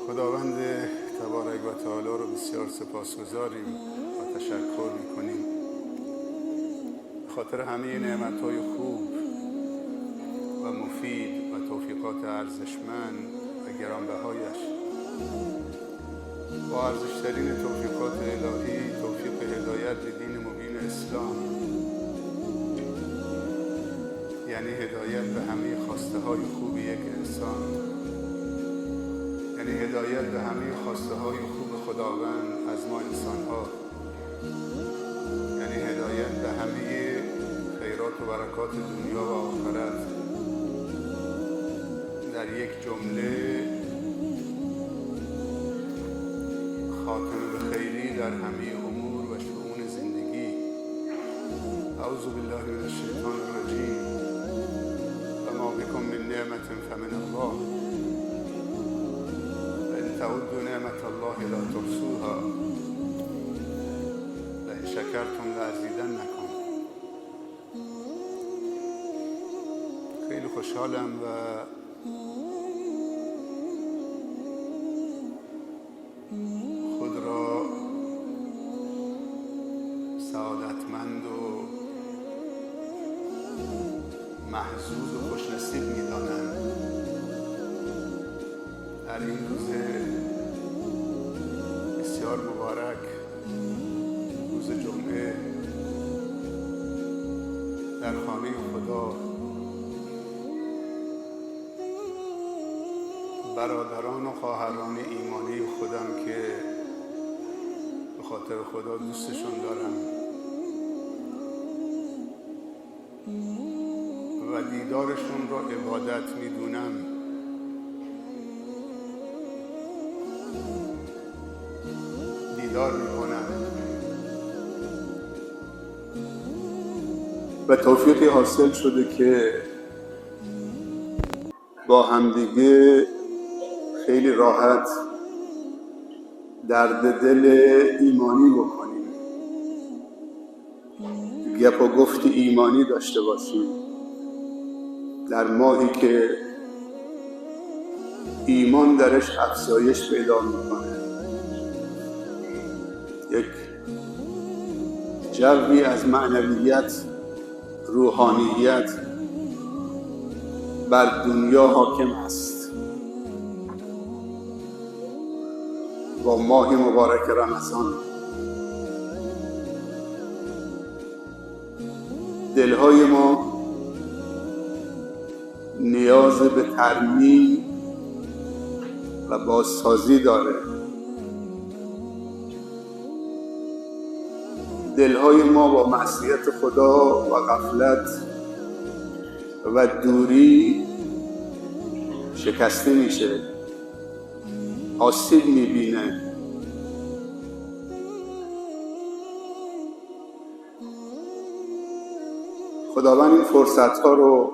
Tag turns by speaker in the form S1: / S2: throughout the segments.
S1: خداوند تبارک و تعالی رو بسیار سپاسگزاریم و تشکر میکنیم به خاطر همه نعمتهای خوب و مفید و توفیقات ارزشمند و گرانبهایش. با ارزشترین توفیقات الهی توفیق هدایت به دین مبین اسلام، یعنی هدایت به همه خواسته های خوب یک انسان، یعنی هدایت به همه خواسته های خوب خداوند از ما انسان ها، یعنی هدایت به همه خیرات و برکات دنیا و آخرت در یک جمله، خاتمه به خیری در همه امور و شؤون زندگی. اعوذ بالله من الشیطان الرجیم و ما بکم من نعمت فمن الله و ان تعدوا نعمت الله لا تحصوها لئن شکرتم لازیدنکم. خیلی خوشحالم و خود را سعادتمند و محظوظ و خوشنصیب می‌دانم در این روز بسیار مبارک، روز جمعه، در خانه خدا برادران و خواهران ایمانی خودم که به خاطر خدا دوستشون دارم و دیدارشون را عبادت میدونم، دیدار میکنم و توفیقی حاصل شده که با همدیگه خیلی راحت درد دل ایمانی بکنیم، گپ و گفت ایمانی داشته باشیم در ماهی که ایمان درش افزایش پیدا میکنه، یک جوی از معنویت، روحانیت بر دنیا حاکم است. با ماه مبارک رمضان دلهای ما نیاز به ترمیم و بازسازی داره. دلهای ما با معصیت خدا و غفلت و دوری شکسته میشه، آسیب میبینه. خداوند این فرصتها رو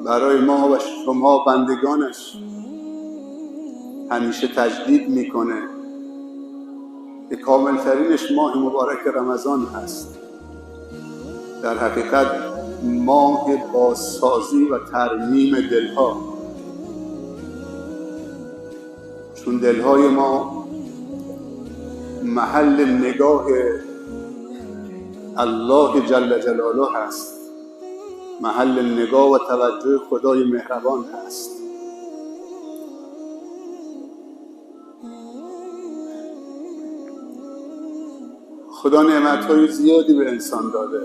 S1: برای ما و شما بندگانش همیشه تجدید میکنه که کاملترینش ماه مبارک رمضان هست. در حقیقت ماه بازسازی و ترمیم دلها، چون دلهای ما محل نگاه الله جل جلاله هست، محل نگاه و توجه خدای مهربان هست. خدا نعمتهای زیادی به انسان داده،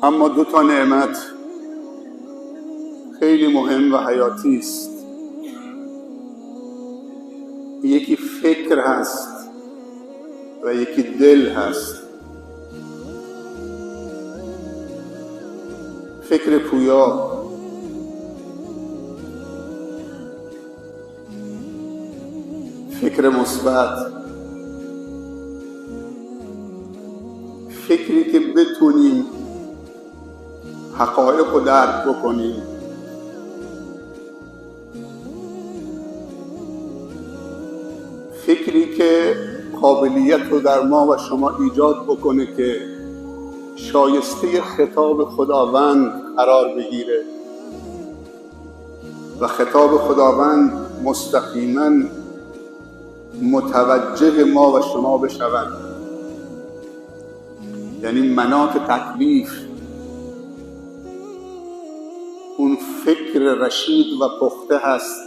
S1: اما دو تا نعمت خیلی مهم و حیاتی است. یکی فکر هست و یکی دل هست. فکر پویا، فکر مثبت، فکری که بتونیم حقایق رو درک بکنیم، فکری که قابلیت رو در ما و شما ایجاد بکنه که شایسته خطاب خداوند قرار بگیره و خطاب خداوند مستقیما متوجه ما و شما بشود. یعنی مناط تکلیف، اون فکر رشید و پخته هست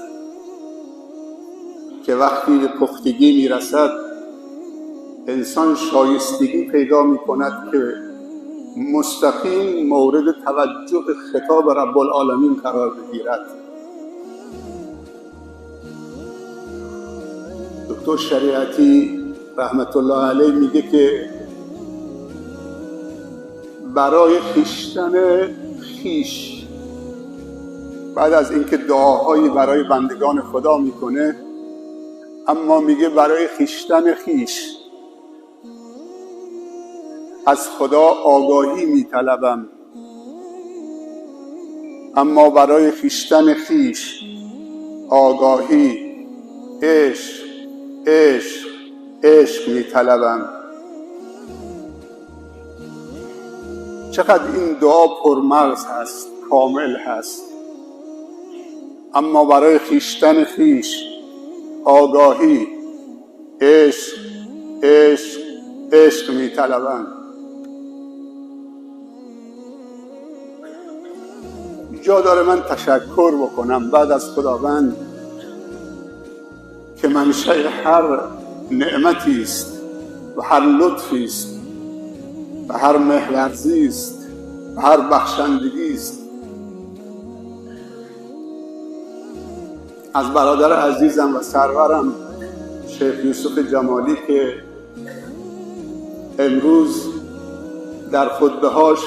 S1: که وقتی به پختگی میرسد انسان شایستگی پیدا میکند که مستقیم مورد توجه خطاب رب العالمین قرار بگیرد. دکتر شریعتی رحمت الله علیه میگه که برای خویشتن خویش، بعد از اینکه دعاهایی برای بندگان خدا میکنه، اما میگه برای خویشتن خویش از خدا آگاهی میطلبم، اما برای خویشتن خویش آگاهی، عشق عشق عشق میطلبم. چقدر این دعا پرمغز هست، کامل هست. اما برای خویشتن خویش آگاهی، عشق عشق عشق میطلبم. جا داره من تشکر بکنم بعد از خداوند که منشأ هر نعمتی است و هر لطفی است و هر مهرورزی است و هر بخشندگی است. از برادر عزیزم و سرورم شیخ یوسف جمالی که امروز در خطبه‌هاش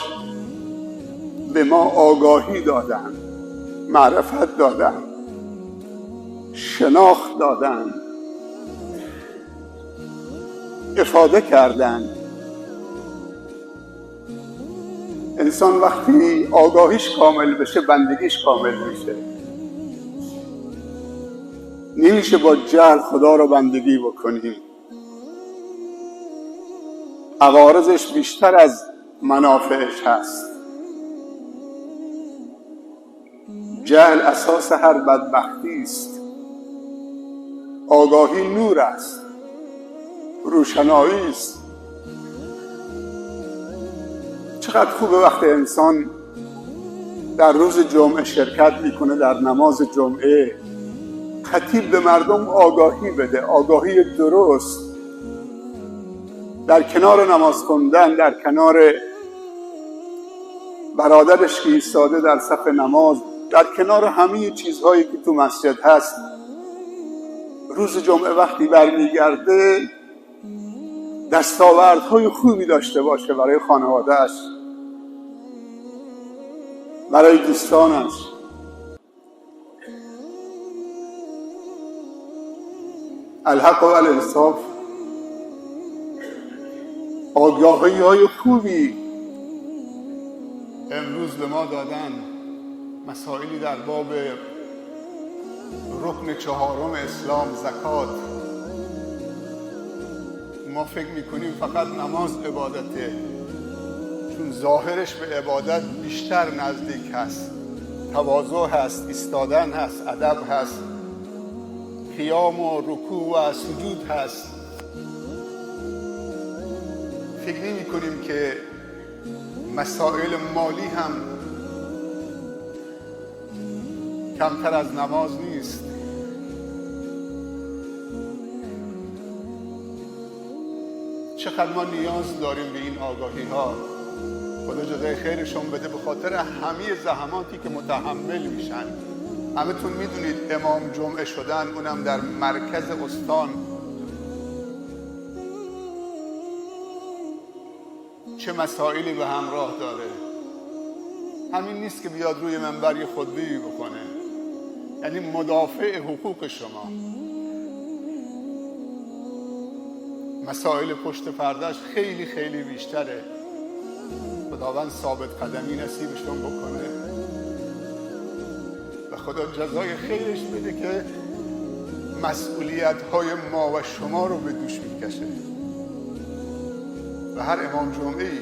S1: به ما آگاهی دادن، معرفت دادن، شناخت دادن، افاده کردن. انسان وقتی آگاهیش کامل بشه بندگیش کامل میشه. نمیشه با جهل خدا رو بندگی بکنیم. عوارضش بیشتر از منافعش هست. جهل اساس هر بدبختی است. آگاهی نور است، روشنایی است. چقدر خوبه وقتی انسان در روز جمعه شرکت میکنه، در نماز جمعه خطیب به مردم آگاهی بده، آگاهی درست. در کنار نماز خوندن، در کنار برادرش که ایستاده در صف نماز، در کنار همه چیزهایی که تو مسجد هست، روز جمعه وقتی برمیگرده دستاوردهای خوبی داشته باشه برای خانوادهش، برای دوستانش. الحق و الانصاف آگاهی های خوبی امروز به ما دادن. مسائلی در باب رکن 4 اسلام، زکات. ما فکر میکنیم فقط نماز عبادته، چون ظاهرش به عبادت بیشتر نزدیک هست. تواضع هست، ایستادن هست، ادب هست، قیام و رکوع و سجود هست. فکر نمی کنیم که مسائل مالی هم کمتر از نماز نیست. چقدر ما نیاز داریم به این آگاهی ها. خدا جزای خیرشون بده، به خاطر همه زحماتی که متحمل میشن. همتون میدونید امام جمعه شدن، اونم در مرکز استان، چه مسائلی به همراه داره. همین نیست که بیاد روی منبر یه خطبه‌ای بکنه، یعنی مدافع حقوق شما. مسائل پشت پردهش خیلی خیلی بیشتره. خداوند ثابت قدمی نصیبشون بکنه و خدا جزای خیرش بده که مسئولیت‌های ما و شما رو به دوش میکشه. و هر امام جمعه‌ای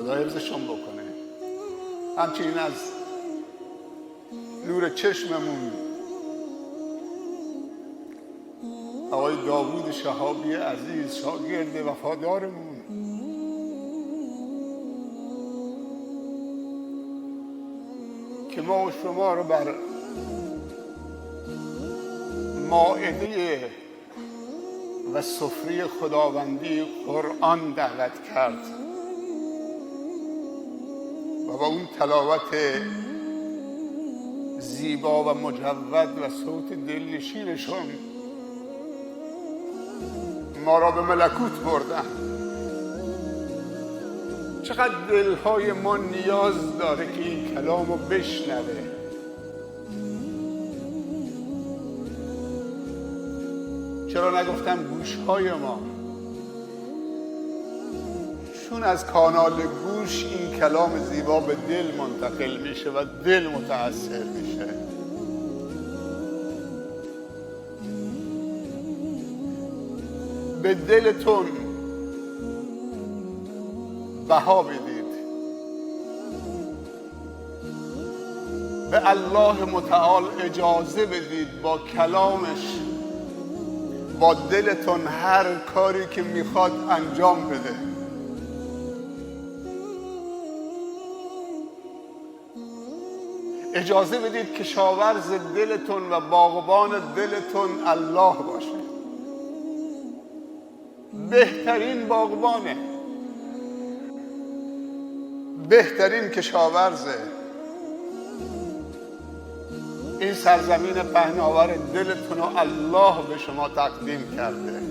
S1: خدا حفظشون بکنه. همچنین از نور چشممون آقای داوود شهابی عزیز، شاگرد وفادارمون، که ما و شما رو بر مائده و سفره خداوندی قرآن دعوت کرد و با اون تلاوت زیبا و مجود و صوت دلنشینشون ما را به ملکوت بردن. چقدر دلهای ما نیاز داره که این کلام رو بشنوه. چرا نگفتم گوشهای ما؟ چون از کانال گوش این کلام زیبا به دل منتقل میشه و دل متأثر میشه. به دلتون بها بدید، به الله متعال اجازه بدید با کلامش با دلتون هر کاری که میخواد انجام بده. اجازه بدید کشاورز دلتون و باغبان دلتون الله باشه. بهترین باغبانه، بهترین کشاورزه. این سرزمین پهناور دلتون رو الله به شما تقدیم کرده.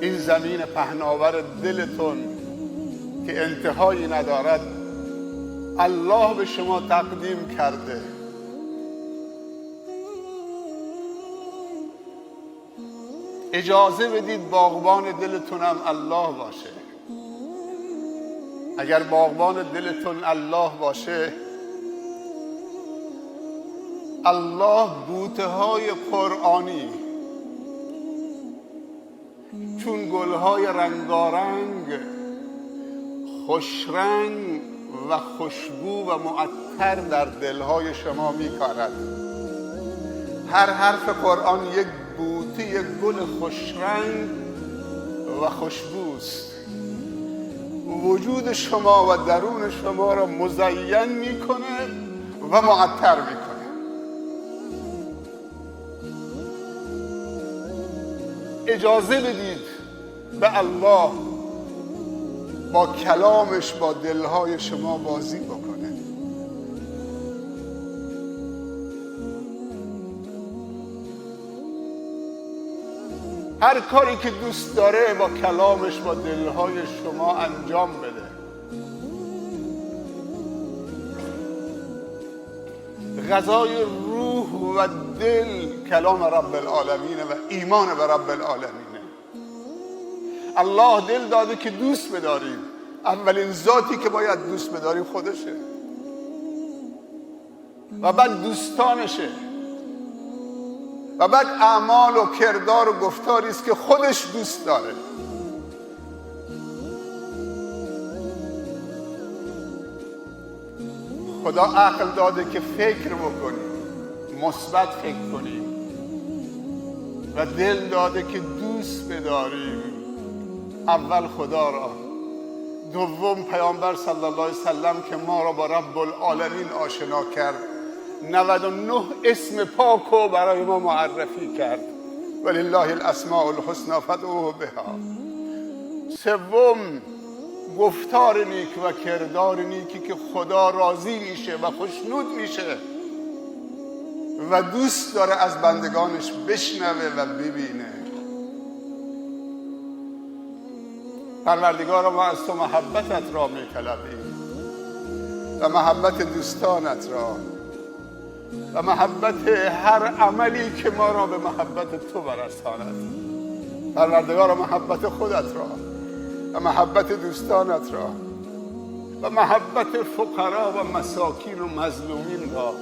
S1: این زمین پهناور دلتون که انتهایی ندارد الله به شما تقدیم کرده. اجازه بدید باغبان دلتون هم الله باشه. اگر باغبان دلتون الله باشه، الله بوته های قرآنی چون گلهای رنگارنگ، خوشرنگ و خوشبو و معطر در دلهای شما میکارد. هر حرف قرآن یک بوته، یک گل خوشرنگ و خوشبوست. وجود شما و درون شما را مزین میکنه و معطر میکنه. اجازه بدید به الله با کلامش با دلهای شما بازی بکنه. هر کاری که دوست داره با کلامش با دلهای شما انجام بده. غذای روح و دل کلام رب العالمین و ایمان به رب العالمینه. الله دل داده که دوست بداریم. اولین ذاتی که باید دوست بداریم خودشه و بعد دوستانشه و بعد اعمال و کردار و گفتاری است که خودش دوست داره. خدا عقل داده که فکر بکنیم، مثبت فکر کنیم و دل داده که دوست بداریم. اول خدا را، دوم پیامبر صلی الله علیه وسلم که ما را با رب العالمین آشنا کرد، 99 اسم پاک رو برای ما معرفی کرد. ولله الاسماء الحسنی فادعوه بها. سوم گفتار نیک و کردار نیکی که خدا راضی میشه و خوشنود میشه و دوست داره از بندگانش بشنوه و ببینه. پروردگارا ما از تو محبتت را میطلبیم و محبت دوستانت را و محبت هر عملی که ما را به محبت تو برساند. پروردگارا محبت خودت را و محبت دوستانت را و محبت فقرا و مساکین و مظلومین را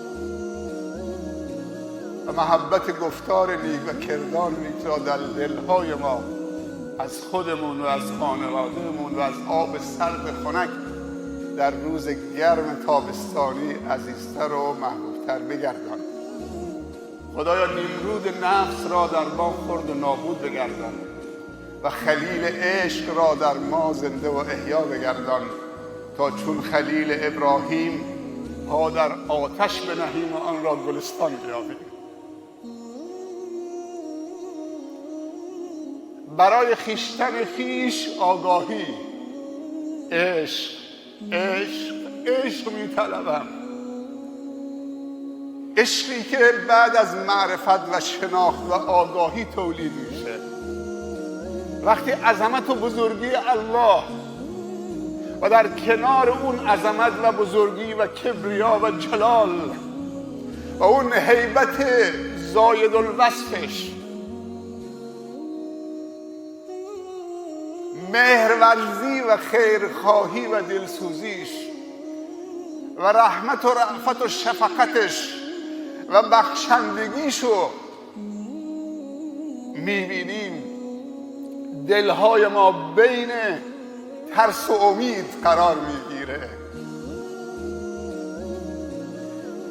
S1: و محبت گفتار نیک و کردار نیک را در دلهای ما از خودمون و از خانوادهمون و از آب سرد خنک در روز گرم تابستانی عزیزتر و محبوبتر بگردان. خدایا نمرود نفس را در ما خرد و نابود بگردان و خلیل عشق را در ما زنده و احیا بگردان تا چون خلیل ابراهیم پا در آتش بنهیم و آن را گلستان بیابیم. برای خیشتن خیش آگاهی، عشق عشق عشق می طلبم. عشقی که بعد از معرفت و شناخت و آگاهی تولید میشه. وقتی عظمت و بزرگی الله و در کنار اون عظمت و بزرگی و کبریا و جلال و اون هیبت زاید الوصفش، مهرورزی و خیرخواهی و دلسوزیش و رحمت و رأفت و شفقتش و بخشندگیشو میبینیم، دلهای ما بین ترس و امید قرار میگیره.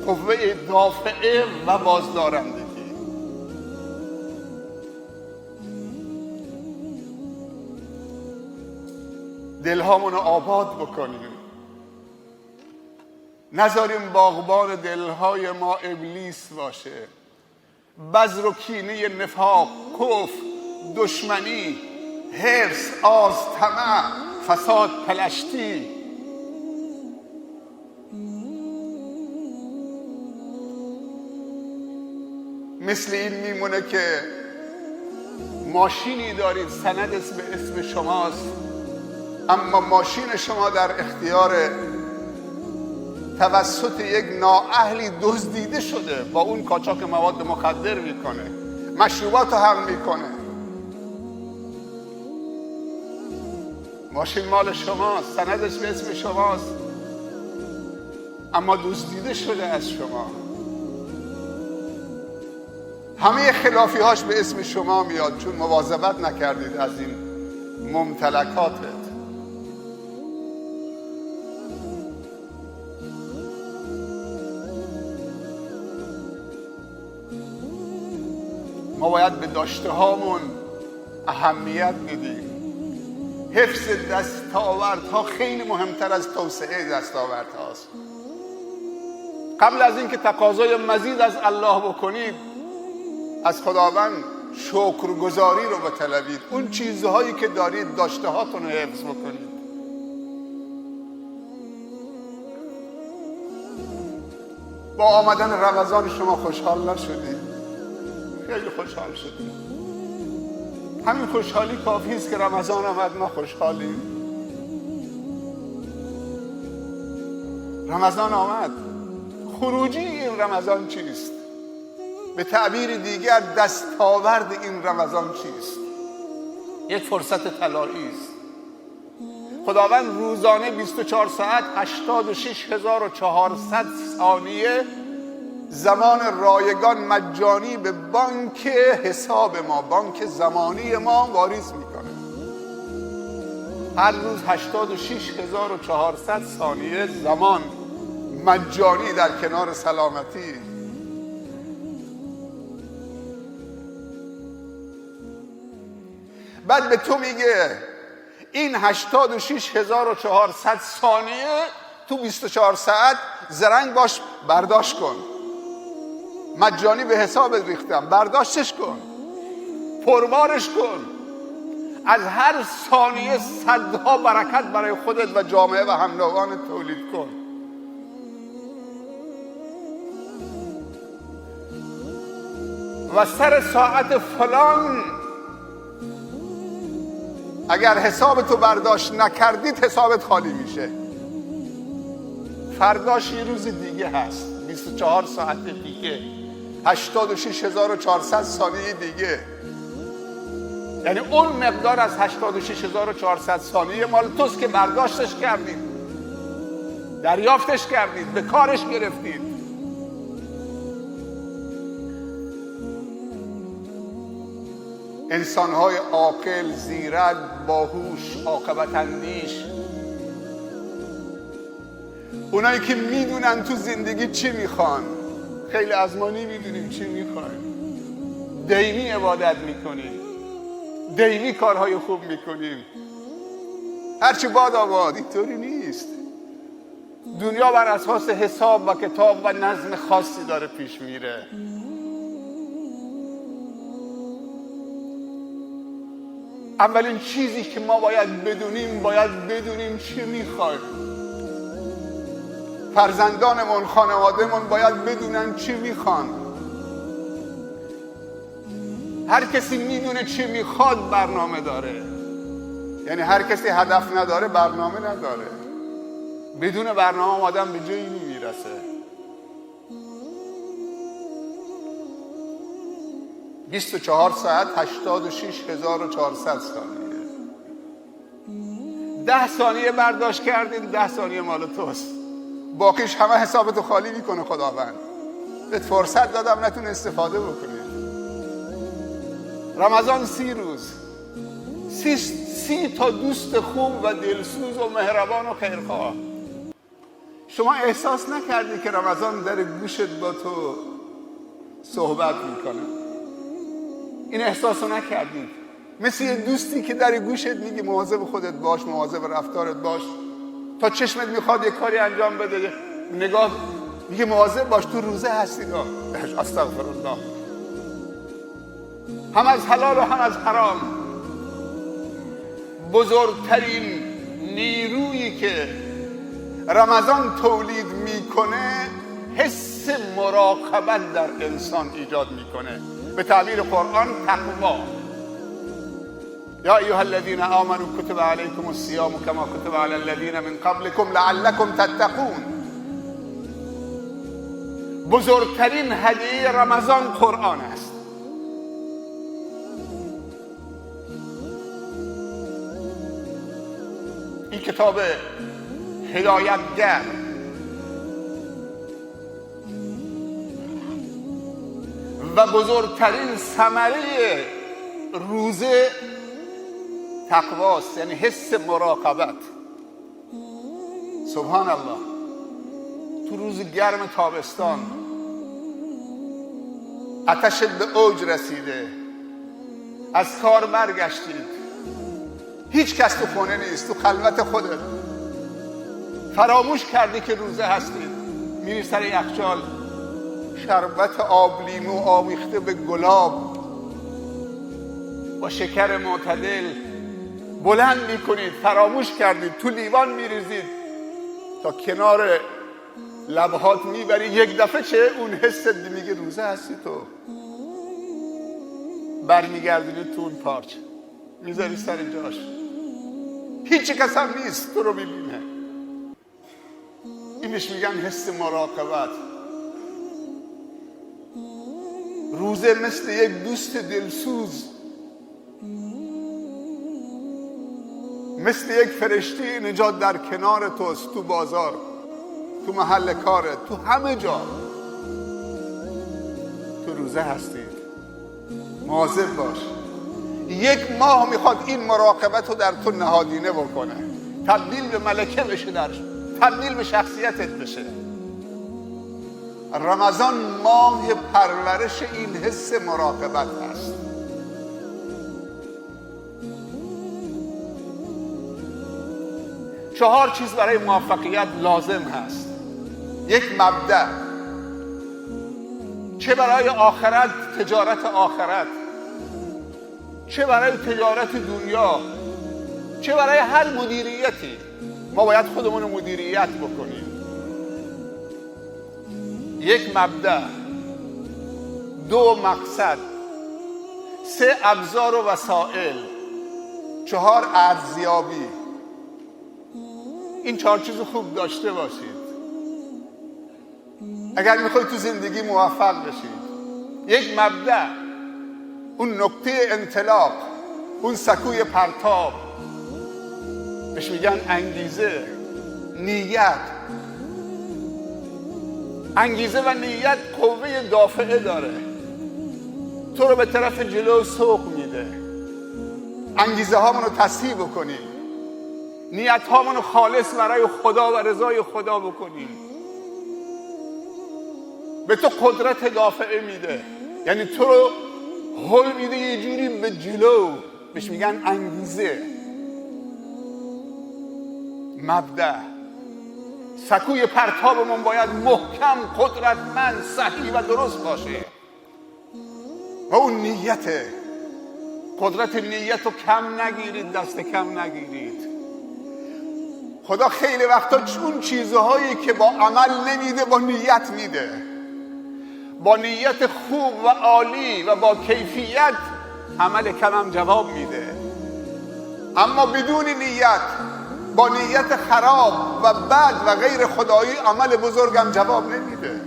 S1: قوه دافعه و بازدارندگی. دلهامونو آباد بکنیم، نذاریم باغبان دلهای ما ابلیس باشه. بذر و کینه، نفاق، کفر، دشمنی، حرص، آز، طمع، فساد، پلشتی. مثل این میمونه که ماشینی دارید، سند به اسم شماست، اما ماشین شما در اختیار توسط یک نااهلی دزدیده شده، با اون قاچاق مواد مخدر میکنه، مشروبات رو هم میکنه. ماشین مال شماست، سندش به اسم شماست، اما دزدیده شده از شما. همه خلافی هاش به اسم شما میاد چون مواظبت نکردید از این ممتلکاتت. ما باید به داشته هامون اهمیت بدیم. حفظ دستاوردها خیلی مهمتر از توسعه دستاوردهاست. قبل از اینکه تقاضای مزید از الله بکنید، از خداوند شکرگزاری رو بطلبید. اون چیزهایی که دارید، داشته هاتون رو حفظ بکنید. با آمدن رمضان شما خوشحال نشدید؟ خیلی خوشحال شدیم. همین خوشحالی کافی است که رمضان آمد ما خوشحالیم. رمضان آمد. خروجی این رمضان چیست؟ به تعبیر دیگر دستاورد این رمضان چیست؟ یک فرصت طلایی است. خداوند روزانه 24 ساعت 86,400 ثانیه زمان رایگان مجانی به بانک حساب ما، بانک زمانی ما واریز میکنه. هر روز 86,400 ثانیه زمان مجانی در کنار سلامتی. بعد به تو میگه این 86,400 ثانیه تو 24 ساعت زرنگ باش، برداشت کن. مجانی به حساب ریختم، برداشتش کن، پربارش کن. از هر ثانیه صدها برکت برای خودت و جامعه و همنوانت تولید کن. و سر ساعت فلان اگر حسابتو برداشت نکردید حسابت خالی میشه. فرداش یه روز دیگه هست، 24 ساعت دیگه، 86,400 ثانیه دیگه. یعنی اون مقدار از 86,400 ثانیه مال توست که برداشتش کردید، دریافتش کردید، به کارش گرفتید. انسانهای عاقل، زیرک، باهوش، عاقبت اندیش، اونایی که میدونن تو زندگی چی میخوان. خیلی از ما نمیدونیم چی میخوایم، دیمی عبادت میکنیم، دیمی کارهای خوب میکنیم، هرچی باد آباد. اینطوری نیست. دنیا بر اساس حساب و کتاب و نظم خاصی داره پیش میره. اولین چیزی که ما باید بدونیم چی میخوایم. فرزندانمون، خانوادهمون باید بدونن چی میخوان. هر کسی میدونه چی میخواد برنامه داره. یعنی هر کسی هدف نداره برنامه نداره. بدون برنامه آدم به جایی نمیرسه. 24 ساعت 86,400 ثانیه. 10 ثانیه برداشت کردین، 10 ثانیه مال توست. باقیش همه حسابتو خالی میکنه خداوند. بهت فرصت دادم نتون استفاده بکنی. رمضان 30 روز، 30 تا دوست خوب و دلسوز و مهربان و خیرخواه. شما احساس نکردی که رمضان در گوشت با تو صحبت میکنه؟ این احساس رو نکردید؟ مثل یه دوستی که در گوشت میگه مواظب خودت باش، مواظب رفتارت باش. تا چشمت میخواد یه کاری انجام بده، نگاه میگه مواظب باش، تو روزه هستی. استغفرالله. هم از حلال و هم از حرام. بزرگترین نیرویی که رمضان تولید میکنه حس مراقبت در انسان ایجاد میکنه. به تعبیر قرآن تقوا. یا ایها الذین آمنوا کتب علیکم الصیام کما کتب علی الذین من قبلکم لعلکم تتقون. بزرگترین هدیه رمضان قرآن است. این کتاب هدایتگر و بزرگترین ثمره روزه تقواست، یعنی حس مراقبت. سبحان الله. تو روز گرم تابستان آتش به اوج رسیده، از کار برگشتید، هیچ کس تو خونه نیست، تو خلوت خودت، فراموش کردی که روزه هستید، میری سر یخچال شربت آب لیمو آویخته به گلاب با شکر معتدل بلند میکنید، فراموش کردید، تو لیوان میریزید تا کنار لبهات میبری. یک دفعه چه اون حست میگه روزه هستی، تو برمیگردونی تو اون پارچ میذاری سر جاش، هیچ کس هم نیست تو رو ببینه. اینش میگن حس مراقبت. روزه مثل یک دوست دلسوز، مثل یک فرشته نجات در کنار توست، تو بازار، تو محل کارت، تو همه جا. تو روزه هستید، مواظب باش. 1 ماه میخواد این مراقبت رو در تو نهادینه بکنه، تبدیل به ملکه بشه، تبدیل به شخصیتت بشه. رمضان ماه پرورش این حس مراقبت است. چهار چیز برای موفقیت لازم هست. 1 مبدأ، چه برای آخرت، تجارت آخرت، چه برای تجارت دنیا، چه برای هر مدیریتی. ما باید خودمون رو مدیریت بکنیم. 1 مبدأ، 2 مقصد، 3 ابزار و وسائل، 4 ارزیابی. این 4 چیز خوب داشته باشید اگر میخواید تو زندگی موفق بشید. 1 مبدأ، اون نقطه انطلاق، اون سکوی پرتاب، بهش میگن انگیزه، نیت. انگیزه و نیت قوه دافعه داره، تو رو به طرف جلو سوق میده. انگیزه هامون رو تصحیح بکنیم، نیت هامون رو خالص برای خدا و رضای خدا بکنیم. به تو قدرت دافعه میده، یعنی تو رو هل میده یه جوری به جلو، بهش میگن انگیزه. مبدأ سکوی پرتابمون باید محکم، قدرتمند، صحیح و درست باشه و اون نیته. قدرت نیت رو کم نگیرید، دست کم نگیرید. خدا خیلی وقتا چون چیزهایی که با عمل نمیده با نیت میده، با نیت خوب و عالی و با کیفیت عمل کم هم جواب میده، اما بدون نیت، با نیت خراب و بد و غیر خدایی، عمل بزرگم جواب نمیده.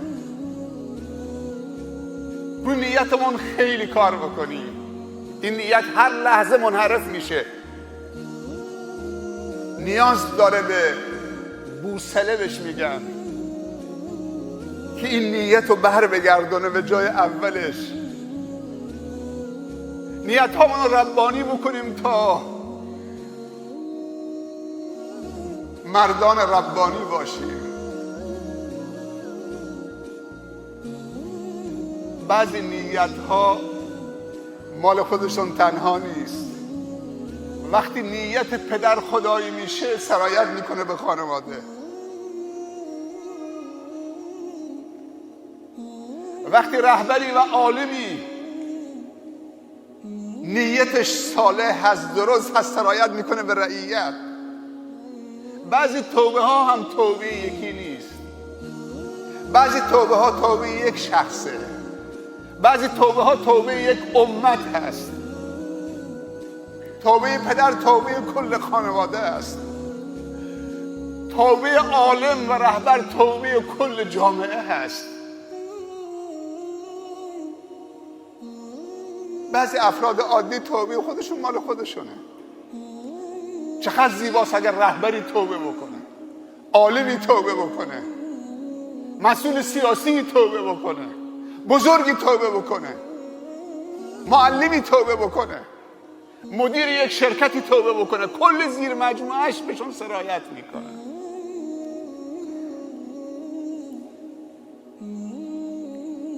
S1: روی نیتمون خیلی کار بکنیم. این نیت هر لحظه منحرف میشه، نیاز داره به بوصله، بهش میگن، که این نیت رو بر بگردونه به جای اولش. نیت هامون رو ربانی بکنیم تا مردان ربانی باشیم. بعضی نیت ها مال خودشون تنها نیست. وقتی نیت پدر خدایی میشه سرایت میکنه به خانواده. وقتی رهبری و عالمی نیتش صالح هست، درست هست، سرایت میکنه به رعیت. بعضی توبه ها هم توبه یکی نیست. بعضی توبه ها توبه یک شخصه، بعضی توبه ها توبه یک امت هست. توبه پدر توبه کل خانواده است. توبه عالم و رهبر توبه کل جامعه هست. بعضی افراد عادی توبه خودشون مال خودشونه. چقدر زیباست اگر رهبری توبه بکنه، عالمی توبه بکنه، مسئول سیاسی توبه بکنه، بزرگی توبه بکنه، معلمی توبه بکنه، مدیر یک شرکتی توبه بکنه، کل زیر مجموعهش بهشون سرایت میکنه.